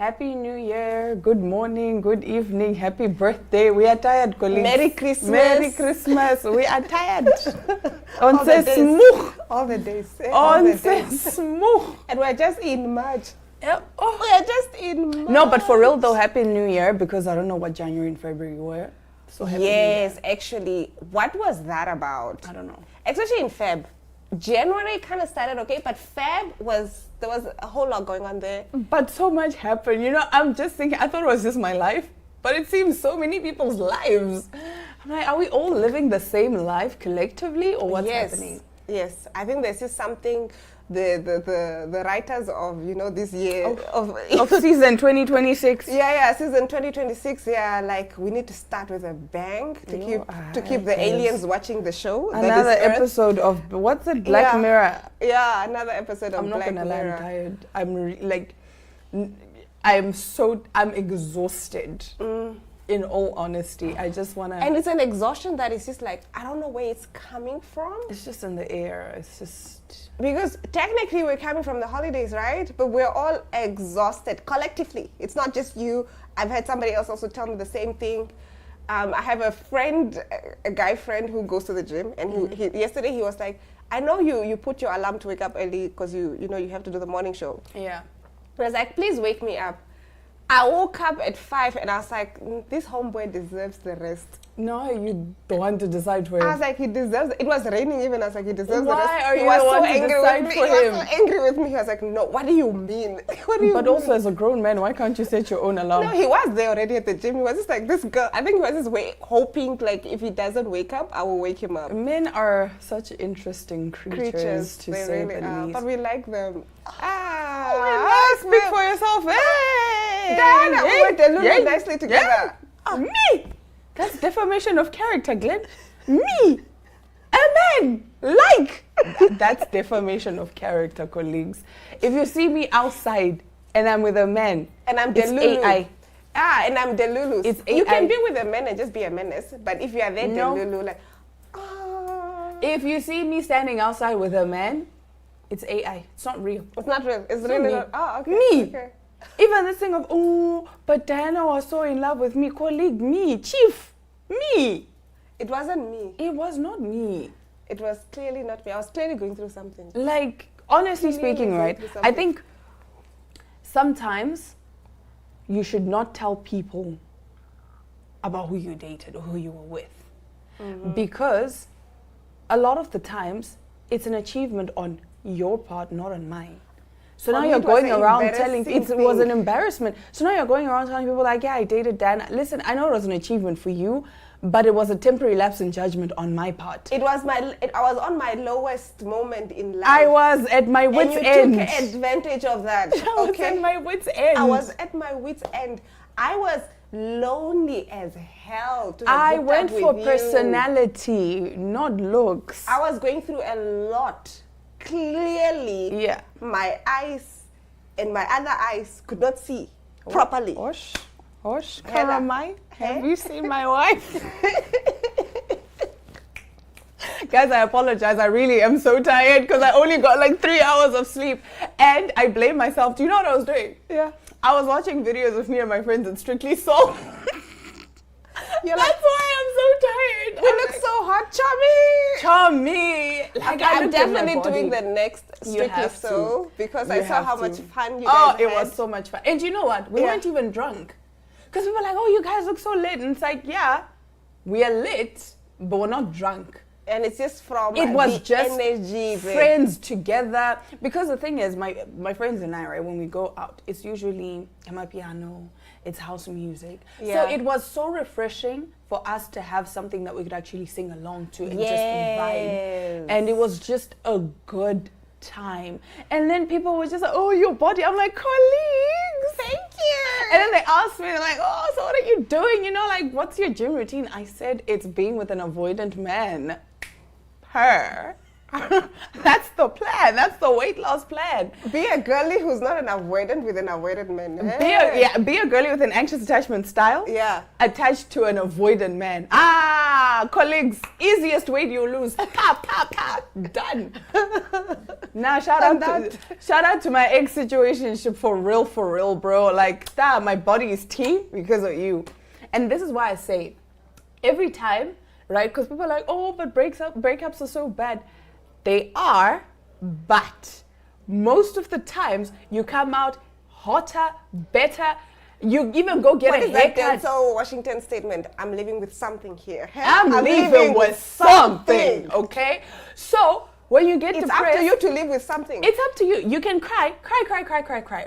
Happy New Year, good morning, good evening, happy birthday. We are tired, colleagues. Merry Christmas. Merry Christmas. We are tired. All the days. All the days. And we're just in March. Oh. We're just in March. No, but for real though, Happy New Year, because I don't know what January and February were. So Happy New Year. Actually, what was that about? I don't know. Especially in Feb. January kind of started okay, but Feb there was a whole lot going on there. But so much happened. You know, I'm just thinking, I thought it was just my life, but it seems so many people's lives. I'm like, are we all living the same life collectively, or what's happening? Yes, I think there's just something the writers of this year of season 2026. Season 2026. Like we need to start with a bang to keep the aliens watching the show. Another episode of what's it? Black Mirror. Yeah, another episode of Black Mirror. I'm not gonna lie, I'm tired. I'm exhausted. In all honesty, I just wanna. And it's an exhaustion that is just like, I don't know where it's coming from. It's just in the air. It's just because technically we're coming from the holidays, right? But we're all exhausted collectively. It's not just you. I've had somebody else also tell me the same thing. I have a guy friend who goes to the gym, and he yesterday he was like, I know you put your alarm to wake up early because you have to do the morning show. Yeah. But I was like, please wake me up. I woke up at 5 and I was like, this homeboy deserves the rest. No, you don't want to decide for him. I was like, he deserves it. It was raining even. I was like, he deserves the rest. Why are you He was so angry with me. He was so angry with me. He was like, no, what do you mean? What do you But mean? also as a grown man, why can't you set your own alarm? No, he was there already at the gym. He was just like, this girl. I think he was just hoping, like, if he doesn't wake up, I will wake him up. Men are such interesting creatures to say really the least. But we like them. Speak for yourself. Hey! Diana, we were deluded nicely together. Me! That's defamation of character, Glenn. Me! A man! That's defamation of character, colleagues. If you see me outside and I'm with a man, and I'm it's Delulu. AI. And I'm Delulu. It's AI. You can be with a man and just be a menace, but if you are there, Delulu, like, If you see me standing outside with a man, it's AI. It's not real. It's not real. It's really not. Oh, okay. Me. Okay. Even this thing of, but Diana was so in love with me, colleague, me, chief, me. It wasn't me. It was not me. It was clearly not me. I was clearly going through something. Like, honestly speaking, right, I think sometimes you should not tell people about who you dated or who you were with. Because a lot of the times, it's an achievement on your part, not on mine. So now you're going around telling, it was an embarrassment. So now you're going around telling people like, yeah, I dated Dan. Listen, I know it was an achievement for you, but it was a temporary lapse in judgment on my part. I was on my lowest moment in life. I was at my wit's end. And you took advantage of that. I was at my wit's end. I was at my wit's end. I was lonely as hell. I went for personality, not looks. I was going through a lot. Clearly, my eyes and my other eyes could not see properly. Osh, Karamai, have you seen my wife? Guys, I apologize. I really am so tired because I only got like 3 hours of sleep. And I blame myself. Do you know what I was doing? Yeah. I was watching videos of me and my friends in Strictly Soul. That's why I'm so tired. You look so hot, Chummy. Like, I'm definitely doing the next Strictly Soul because I saw how much fun you guys had. It was so much fun. And you know what? We weren't even drunk. Because we were like, you guys look so lit. And it's like, yeah, we are lit, but we're not drunk. And it's just from it was just energy, friends together. Because the thing is, my friends and I, right, when we go out, it's usually amapiano, it's house music. So it was so refreshing for us to have something that we could actually sing along to and just vibe. And it was just a good time. And then people were just like, your body. I'm like, colleagues, thank you. And then they asked me, they're like, so what are you doing? You know, like, what's your gym routine? I said, it's being with an avoidant man. That's the plan. That's the weight loss plan. Be a girly who's not an avoidant with an avoidant man. Be a girly with an anxious attachment style. Yeah. Attached to an avoidant man. colleagues, easiest weight you lose. Pa, pa, pa, done. Now shout out to my ex situationship for real, bro. Like, my body is tea because of you. And this is why I say, every time, right? Because people are like, oh, but breakups are so bad. They are, but most of the times you come out hotter, better. You even go get a haircut. So Washington statement, I'm living with something here. I'm living with something, okay? So when you get it's depressed, up to you to live with something. It's up to you. You can cry,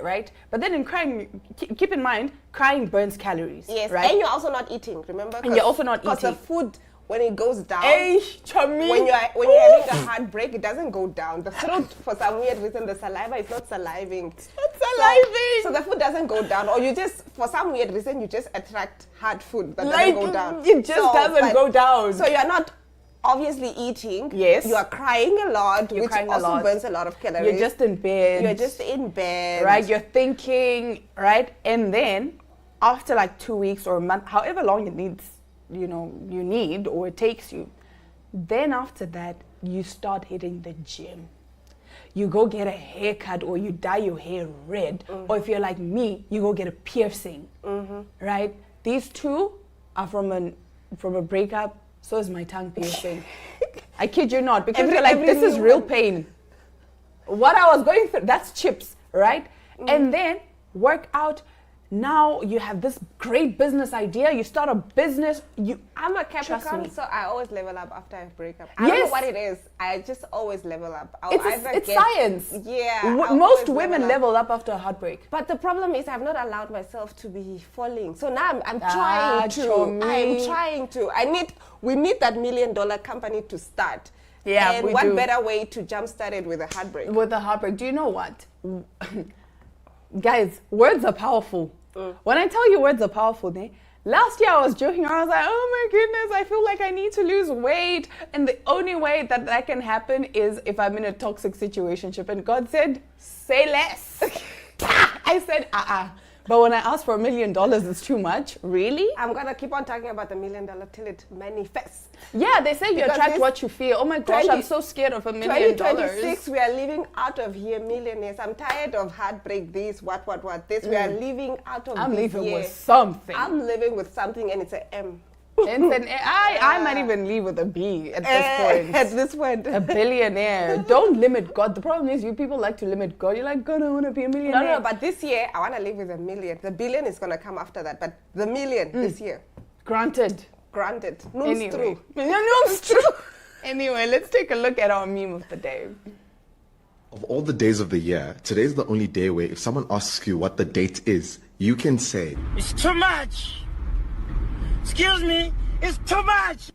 right? But then in crying, keep in mind, crying burns calories. Yes, right? and you're also not eating, remember? And you're also not Because eating. the food, when it goes down, when you're having a heartbreak, it doesn't go down. The throat, for some weird reason, the saliva is not saliving. It's not saliving. So the food doesn't go down, or you just, for some weird reason, you just attract hard food that like, doesn't go down. It just doesn't go down. So you're not obviously eating. Yes. You are crying a lot, You're which crying also a lot. burns a lot of calories. You're just in bed. You're just in bed. Right? You're thinking, right? And then after like 2 weeks or a month, however long it needs, you need or it takes you, then after that, you start hitting the gym. You go get a haircut or you dye your hair red. Or if you're like me, you go get a piercing, right? These two are from a breakup. So is my tongue piercing. I kid you not, because you're like, this is real pain. What I was going through, that's chips, right? And then work out. Now you have this great business idea. You start a business. I'm a Capricorn, so I always level up after I break up. I don't know what it is. I just always level up. It's science. Yeah. Most women level up after a heartbreak. But the problem is I've not allowed myself to be falling. So now I'm trying to. We need that $1 million company to start. Yeah, and what better way to jumpstart it with a heartbreak? With a heartbreak. Do you know what? Guys, words are powerful. When I tell you words are powerful, last year I was joking. I was like, oh my goodness, I feel like I need to lose weight. And the only way that can happen is if I'm in a toxic situationship. And God said, say less. I said, But when I asked for $1 million, it's too much. Really? I'm going to keep on talking about the $1 million till it manifests. Yeah, they say you attract what you feel. Oh my gosh, I'm so scared of $1 million. 2026, we are living out of here millionaires. I'm tired of heartbreak, this, what. This, we are living out of I'm this living year. with something. I'm living with something and it's an M. I might even leave with a B at this point. At this point. A billionaire. Don't limit God. The problem is you people like to limit God. You're like, God, I want to be a millionaire. No, but this year, I want to live with $1 million. The billion is going to come after that, but the $1 million this year. Granted. Noom's true. Noom's true. Anyway, let's take a look at our meme of the day. Of all the days of the year, today's the only day where if someone asks you what the date is, you can say, it's too much. Excuse me, it's too much.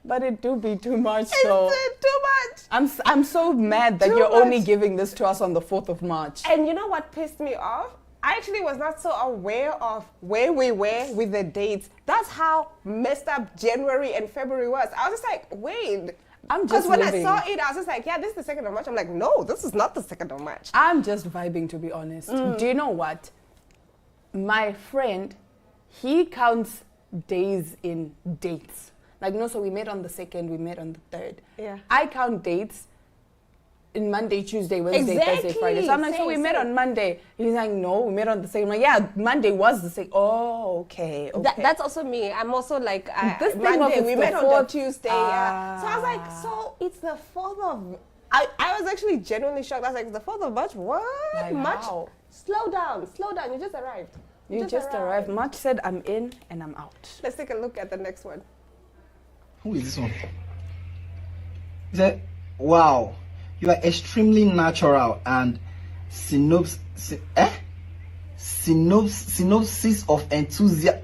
But it do be too much, though. It's too much. I'm so mad that you're only giving this to us on the 4th of March. And you know what pissed me off? I actually was not so aware of where we were with the dates. That's how messed up January and February was. I was just like, wait. Because when I saw it, I was just like, yeah, this is the 2nd of March. I'm like, no, this is not the 2nd of March. I'm just vibing, to be honest. Do you know what? My friend, he counts days in dates. Like, no, so we met on the 2nd, we met on the 3rd. Yeah. I count dates in Monday, Tuesday, Wednesday, Thursday, Friday. So I'm like, so we met on Monday. He's like, no, we met on the 2nd. I'm like, yeah, Monday was the 2nd. Oh, okay. That's also me. I'm also like, this Monday, we met on the Tuesday. Ah. So I was like, so it's the 4th of... I was actually genuinely shocked. I was like, the 4th of March? What? Like, March? how? Slow down. You just arrived. You just arrived. March said, I'm in and I'm out. Let's take a look at the next one. Who is this one? He said, wow, you are extremely natural and synopsis of enthusiasm.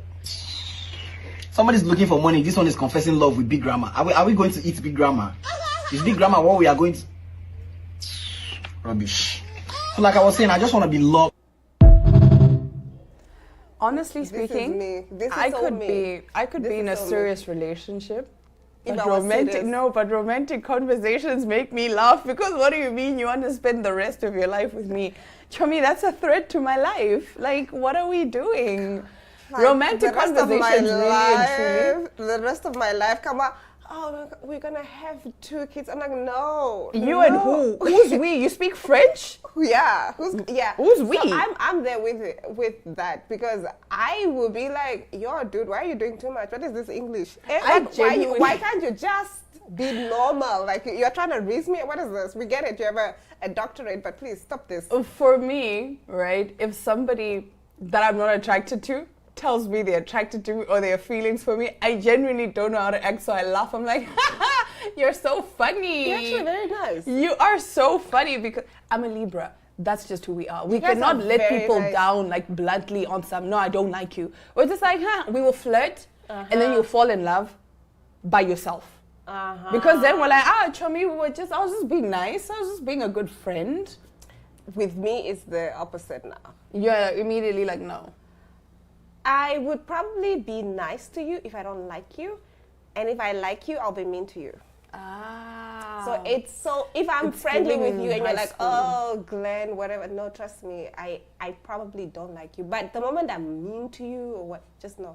Somebody's looking for money. This one is confessing love with Big Grandma. Are we going to eat Big Grandma? Is Big Grandma what we are going to... Rubbish. So like I was saying, I just want to be loved. Honestly speaking, I could be in a serious relationship. But romantic conversations make me laugh because what do you mean you want to spend the rest of your life with me? Chomi, that's a threat to my life. Like, what are we doing? Romantic the rest of my conversations, really and life, the rest of my life, come on. Oh, we're gonna have 2 kids. I'm like, no. You and who? Who's we? You speak French? Yeah. Who's we? So I'm there with that because I will be like, yo, dude, why are you doing too much? What is this English? Why can't you just be normal? Like you're trying to raise me. What is this? We get it. You have a doctorate, but please stop this. For me, right? If somebody that I'm not attracted to tells me they're attracted to me or they have feelings for me, I genuinely don't know how to act, so I laugh. I'm like, you're so funny. You're actually very nice. You are so funny because I'm a Libra. That's just who we are. We guys cannot are let very people nice. down like bluntly on some, no, I don't like you. We're just like, we will flirt and then you'll fall in love by yourself. Because then we're like, Chomi, I was just being nice. I was just being a good friend. With me, it's the opposite now. You're immediately like, no. I would probably be nice to you if I don't like you. And if I like you, I'll be mean to you. So if I'm It's friendly giving with you and high you're like, school. oh, Glenn, whatever. No, trust me, I probably don't like you. But the moment I'm mean to you or what, just know.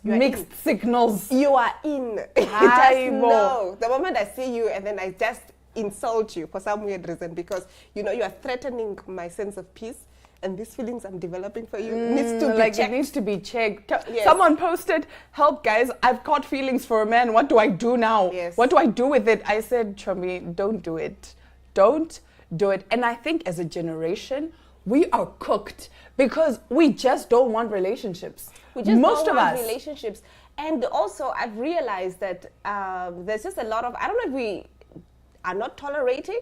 You're Mixed signals. You are in. Hi, Just know. The moment I see you and then I just insult you for some weird reason because, you are threatening my sense of peace. And these feelings I'm developing for you needs to be checked. It needs to be checked. Yes. Someone posted, help guys, I've caught feelings for a man. What do I do now? Yes. What do I do with it? I said, Chomi, don't do it. Don't do it. And I think as a generation, we are cooked because we just don't want relationships. We just Most don't of want us. relationships. And also, I've realized that there's just a lot of, I don't know if we are not tolerating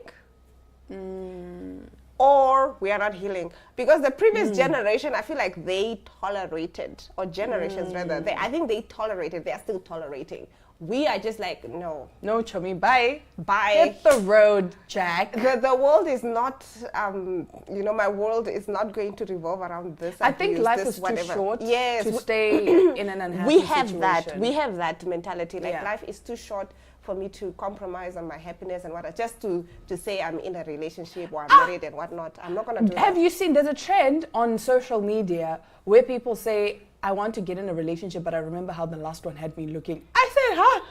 or we are not healing. Because the previous generation, I feel like they tolerated, or generations rather, I think they tolerated, they are still tolerating. We are just like, no. No, Chomi, bye. Bye. Hit the road, Jack. The world is not, my world is not going to revolve around this. I think abuse, life this is whatever. too short Yes, to stay in an unhappy we have situation. we have that mentality. Like Yeah. life is too short for me to compromise on my happiness and what just to say I'm in a relationship or I'm married and whatnot. I'm not gonna do Have that. you seen, there's a trend on social media where people say, I want to get in a relationship, but I remember how the last one had me looking. I said, huh?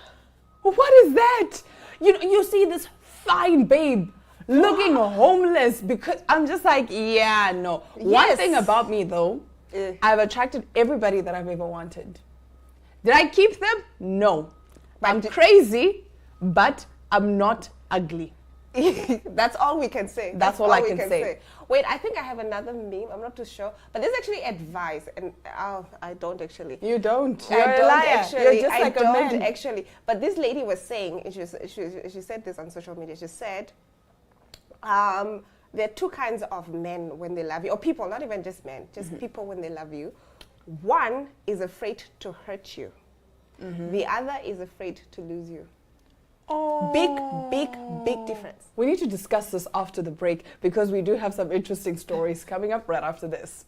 What is that? You see this fine babe looking homeless because I'm just like, yeah, no. One Yes. thing about me though, I've attracted everybody that I've ever wanted. Did I keep them? No. I'm crazy, but I'm not ugly. That's all we can say. That's all I can say. Wait, I think I have another meme. I'm not too sure, but this is actually advice, and I don't actually. You don't. You're I a don't liar. actually. You're just I like a don't man. actually. But this lady was saying, and she said this on social media. She said, there are 2 kinds of men when they love you, or people, not even just men, just people when they love you. One is afraid to hurt you. The other is afraid to lose you. Oh. Big difference. We need to discuss this after the break because we do have some interesting stories coming up right after this.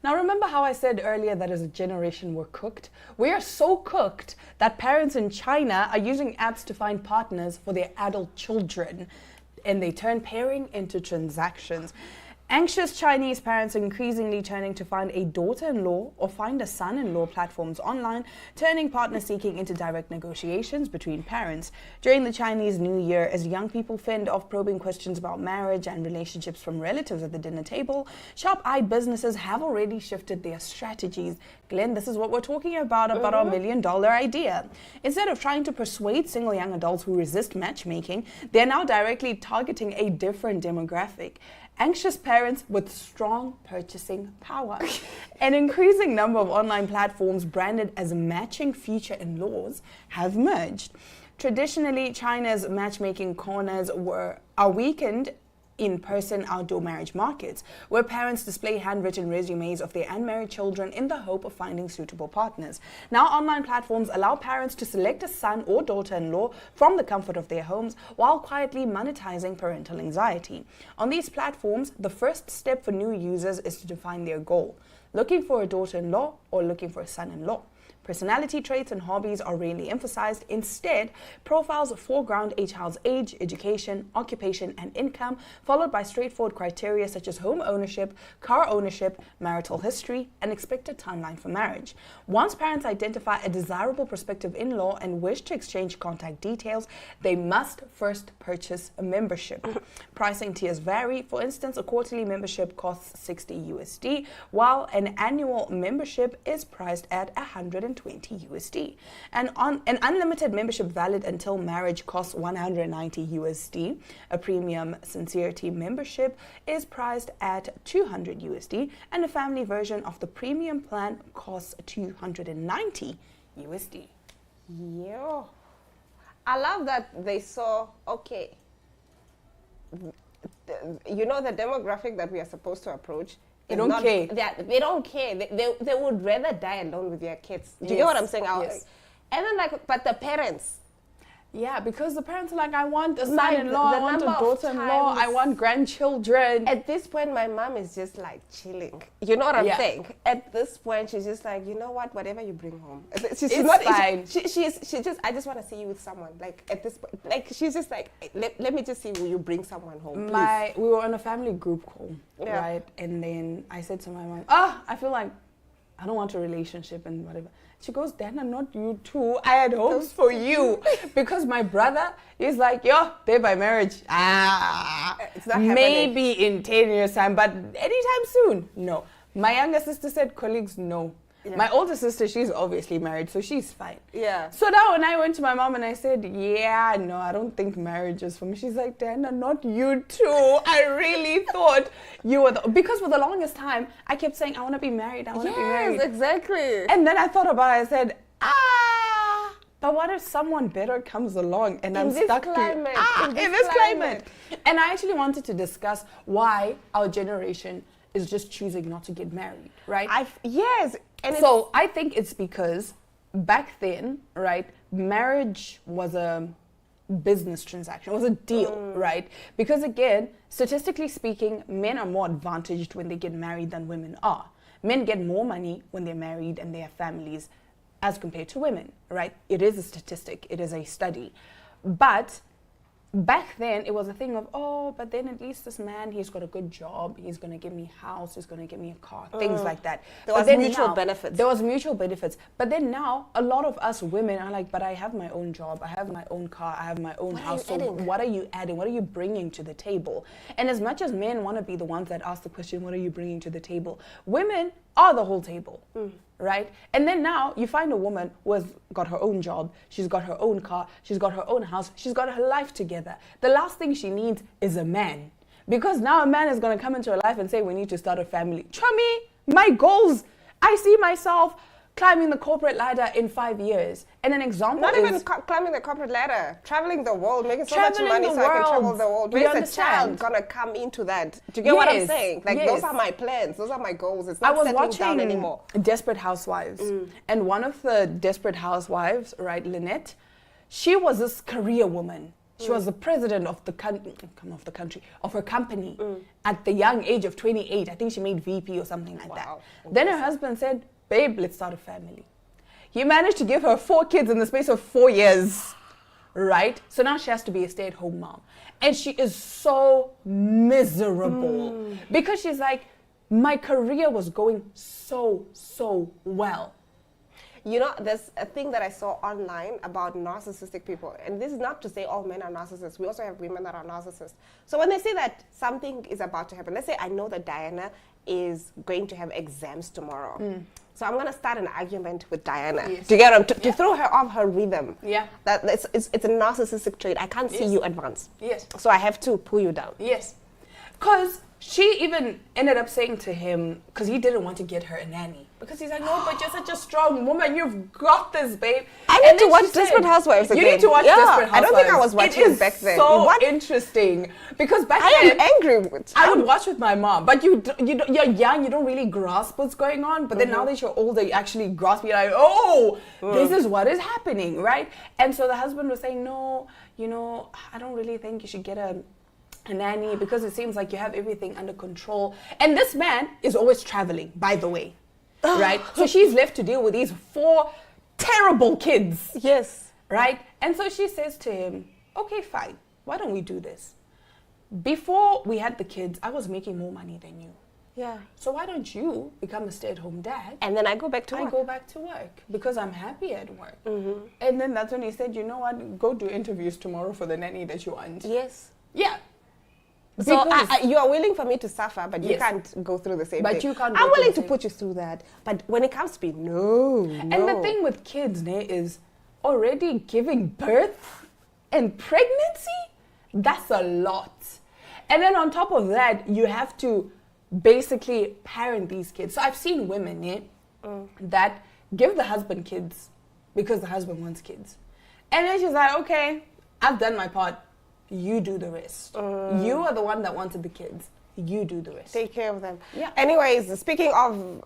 Now, remember how I said earlier that as a generation we're cooked? We are so cooked that parents in China are using apps to find partners for their adult children, and they turn pairing into transactions. Anxious Chinese parents are increasingly turning to find a daughter-in-law or find a son-in-law platforms online, turning partner seeking into direct negotiations between parents. During the Chinese New Year, as young people fend off probing questions about marriage and relationships from relatives at the dinner table, sharp-eyed businesses have already shifted their strategies. Glenn, this is what we're talking about our $1 million idea. Instead of trying to persuade single young adults who resist matchmaking, they're now directly targeting a different demographic. Anxious parents with strong purchasing power. An increasing number of online platforms branded as matching future in-laws have merged. Traditionally, China's matchmaking corners are weakened in-person outdoor marriage markets, where parents display handwritten resumes of their unmarried children in the hope of finding suitable partners. Now, online platforms allow parents to select a son or daughter-in-law from the comfort of their homes while quietly monetizing parental anxiety. On these platforms, the first step for new users is to define their goal: looking for a daughter-in-law or looking for a son-in-law. Personality traits and hobbies are rarely emphasized. Instead, profiles foreground a child's age, education, occupation, and income, followed by straightforward criteria such as home ownership, car ownership, marital history, and expected timeline for marriage. Once parents identify a desirable prospective in-law and wish to exchange contact details, they must first purchase a membership. Pricing tiers vary. For instance, a quarterly membership costs $60 while an annual membership is priced at $120. An unlimited membership valid until marriage costs $190. A premium sincerity membership is priced at $200, and a family version of the premium plan costs $290. Yeah. I love that they saw, okay, you know, the demographic that we are supposed to approach. They don't care. They don't care. They would rather die alone with their kids. Do you get what I'm saying? Yes. And then, like, but the parents. Yeah, because the parents are like, I want a son-in-law, I want a number of daughter-in-law, I times- want grandchildren. At this point, my mom is just like chilling. You know what I'm Yeah. saying? At this point, she's just like, you know what? Whatever you bring home, she's It's not. fine. She just. I just want to see you with someone. Like at this point, like she's just like, let me just see will you bring someone home. Please. We were on a family group call, Yeah. right? And then I said to my mom, I feel like I don't want a relationship and whatever. She goes, Dana, not you too. I had hopes for you. Because my brother is like, yo, they're by marriage. It's not happening. Maybe in 10 years' time, but anytime soon. No. My younger sister said, colleagues, no. Yeah. My older sister, she's obviously married, so she's fine. Yeah. So now when I went to my mom and I said, yeah, no, I don't think marriage is for me. She's like, Dana, not you too. I really thought you were because for the longest time, I kept saying, I want to be married. I want to be married. Yes, exactly. And then I thought about it. I said, but what if someone better comes along and I'm this stuck climate, in this climate? And I actually wanted to discuss why our generation is just choosing not to get married, right? Yes. And So I think it's because back then, right, marriage was a business transaction, it was a deal, right? Because again, statistically speaking, men are more advantaged when they get married than women are. Men get more money when they're married and they have families as compared to women, right? It is a statistic, it is a study. But back then, it was a thing of, but then at least this man, he's got a good job, he's going to give me a house, he's going to give me a car, things like that. There But was then mutual now- benefits. There was mutual benefits. But then now, a lot of us women are like, but I have my own job, I have my own car, I have my own What are house. you So adding? what are you adding? What are you bringing to the table? And as much as men want to be the ones that ask the question, what are you bringing to the table? Women are the whole table, right? And then now you find a woman who has got her own job, she's got her own car, she's got her own house, she's got her life together. The last thing she needs is a man. Because now a man is going to come into her life and say, we need to start a family. Chummy, my goals. I see myself climbing the corporate ladder in 5 years. And an example not is... even climbing the corporate ladder, traveling the world, making so much Traveling money the so I can travel world. the world. Do you Where's the child understand? gonna come into that? Do you get what I'm Yes, saying? Like yes. those are my plans, those are my goals. It's I not was settling watching down anymore. Desperate Housewives, and one of the Desperate Housewives, right, Lynette, she was this career woman. She was the president of of her company at the young age of 28. I think she made VP or something like Wow. that. Then her husband said, babe, let's start a family. He managed to give her 4 kids in the space of 4 years. right? So now she has to be a stay-at-home mom. And she is so miserable because she's like, my career was going so well. You know, there's a thing that I saw online about narcissistic people. And this is not to say all men are narcissists. We also have women that are narcissists. So when they say that something is about to happen, let's say I know that Diana is going to have exams tomorrow. So I'm going to start an argument with Diana to get her, to throw her off her rhythm. Yeah. It's a narcissistic trait. I can't see you advance. Yes. So I have to pull you down. Yes. Because she even ended up saying to him, because he didn't want to get her a nanny. Because he's like, no, but you're such a strong woman. You've got this, babe. I need to watch Desperate Housewives again. You need to watch Desperate Housewives. I don't think I was watching it back then. It is so interesting. Because back then, I am angry with I would watch with my mom, but you're young, you don't really grasp what's going on. But then now that you're older, you actually grasp. You're like, oh, this is what is happening, right? And so the husband was saying, no, I don't really think you should get a nanny because it seems like you have everything under control. And this man is always traveling, by the way, right? So she's left to deal with these 4 terrible kids. Yes. Right? And so she says to him, okay, fine. Why don't we do this? Before we had the kids, I was making more money than you. Yeah. So why don't you become a stay-at-home dad? And then I go back to work. I go back to work because I'm happy at work. And then that's when he said, you know what? Go do interviews tomorrow for the nanny that you want. Yes. Yeah. So you are willing for me to suffer, but you Yes. can't go through the same But thing. you can't go I'm through willing the to same- put you through that. But when it comes to me, no. And the thing with kids, ne, is already giving birth and pregnancy, that's a lot. And then on top of that, you have to basically parent these kids. So I've seen women that give the husband kids because the husband wants kids. And then she's like, okay, I've done my part. You do the rest. You are the one that wanted the kids. You do the rest. Take care of them. Yeah. Anyways, speaking of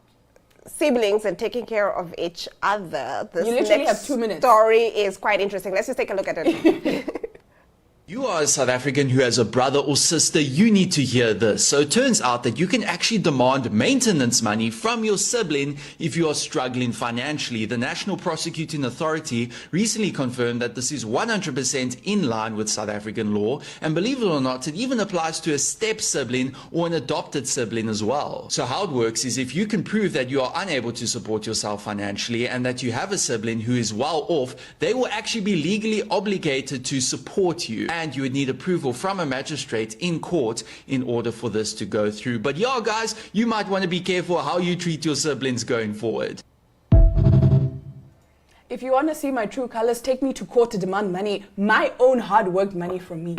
siblings and taking care of each other, this You literally next have 2 minutes. story is quite interesting. Let's just take a look at it. You are a South African who has a brother or sister, you need to hear this. So it turns out that you can actually demand maintenance money from your sibling if you are struggling financially. The National Prosecuting Authority recently confirmed that this is 100% in line with South African law. And believe it or not, it even applies to a step sibling or an adopted sibling as well. So how it works is if you can prove that you are unable to support yourself financially and that you have a sibling who is well off, they will actually be legally obligated to support you. And you would need approval from a magistrate in court in order for this to go through. But yeah, guys, you might want to be careful how you treat your siblings going forward. If you want to see my true colors, take me to court to demand money, my own hard-worked money from me.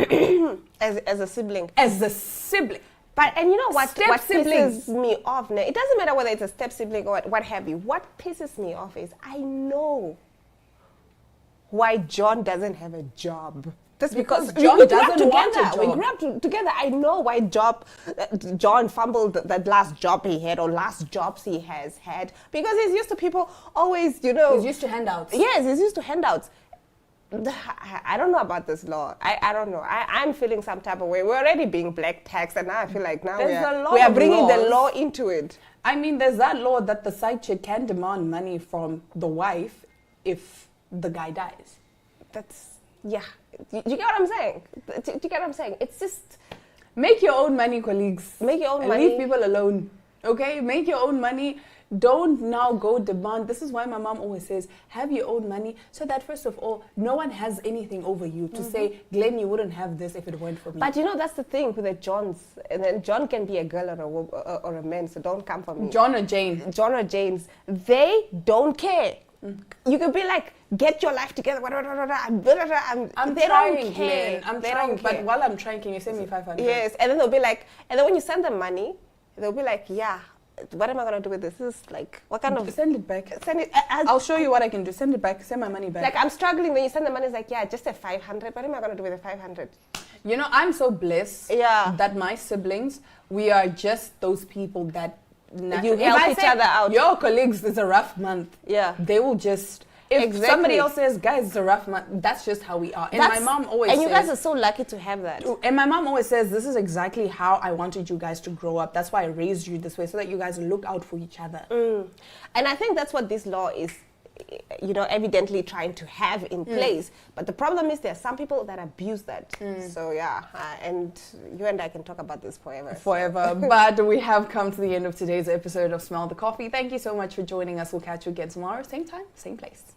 as a sibling. As a sibling. But, and you know what Step-siblings. pisses me off? It doesn't matter whether it's a step sibling or what have you. What pisses me off is I know why John doesn't have a job. That's because John we grew doesn't up together. want a job. We grew up together. I know why John fumbled that last job he had or last jobs he has had because he's used to people always, He's used to handouts. Yes, he's used to handouts. I don't know about this law. I don't know. I'm feeling some type of way. We're already being black taxed, and now I feel like now There's a lot we are of bringing the laws. law into it. I mean, there's that law that the side chick can demand money from the wife if the guy dies. That's, yeah. You get what I'm saying? Do you get what I'm saying? It's just... Make your own money, colleagues. Make your own and money. Leave people alone. Okay? Make your own money. Don't now go demand. This is why my mom always says, have your own money so that, first of all, no one has anything over you to say, Glenn, you wouldn't have this if it weren't for me. But you know, that's the thing with the Johns. And then John can be a girl or a man, so don't come for me. John or Jane. John or James, they don't care. You can be like, get your life together. I'm They trying, don't care. Glenn. I'm They trying. don't But care. while I'm trying, can you send me 500? Yes, and then they'll be like, and then when you send them money, they'll be like, yeah, what am I gonna do with this? This is like, what kind of... Send it back. Send it. I'll show you what I can do. Send it back. Send my money back. Like, I'm struggling. Then you send the money, it's like, yeah, just a 500. What am I gonna do with the 500? You know, I'm so blessed that my siblings, we are just those people that... You help each other out. Your colleagues, it's a rough month. Yeah. They will just... If Exactly. somebody else says, guys, it's a rough month, that's just how we are. And my mom always and says... you guys are so lucky to have that. And my mom always says, this is exactly how I wanted you guys to grow up. That's why I raised you this way, so that you guys look out for each other. And I think that's what this law is evidently trying to have in place. But the problem is there are some people that abuse that. So yeah, and you and I can talk about this forever. But we have come to the end of today's episode of Smell the Coffee. Thank you so much for joining us. We'll catch you again tomorrow, same time, same place.